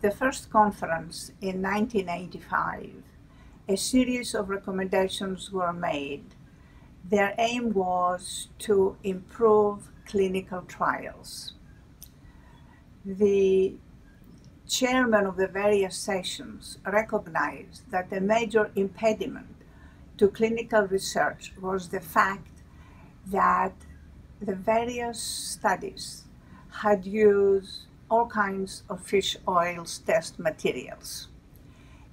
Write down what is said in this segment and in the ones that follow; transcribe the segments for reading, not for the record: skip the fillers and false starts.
the first conference in 1985, a series of recommendations were made. Their aim was to improve clinical trials. The chairman of the various sessions recognized that a major impediment to clinical research was the fact that the various studies had used all kinds of fish oils test materials.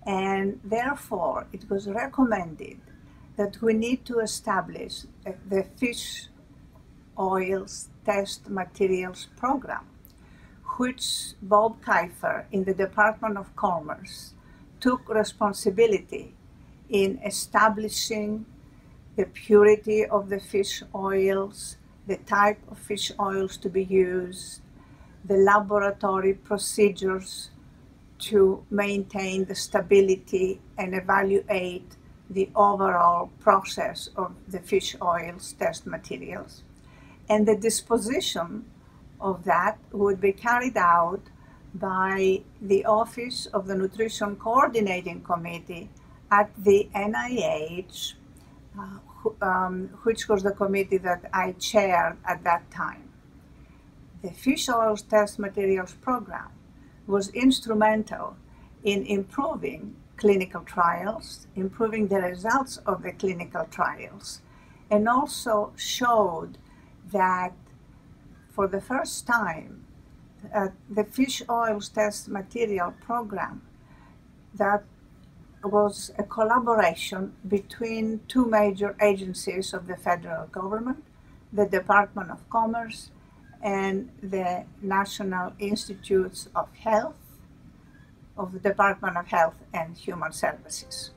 And therefore, it was recommended that we need to establish the fish oils test materials program, which Bob Kiefer in the Department of Commerce took responsibility in establishing the purity of the fish oils, the type of fish oils to be used, the laboratory procedures to maintain the stability and evaluate the overall process of the fish oils test materials. And the disposition of that would be carried out by the Office of the Nutrition Coordinating Committee at the NIH, which was the committee that I chaired at that time. The Fish Oils Test Materials Program was instrumental in improving clinical trials, improving the results of the clinical trials, and also showed that for the first time, the Fish Oils Test Material Program, that was a collaboration between two major agencies of the federal government, the Department of Commerce and the National Institutes of Health of the Department of Health and Human Services.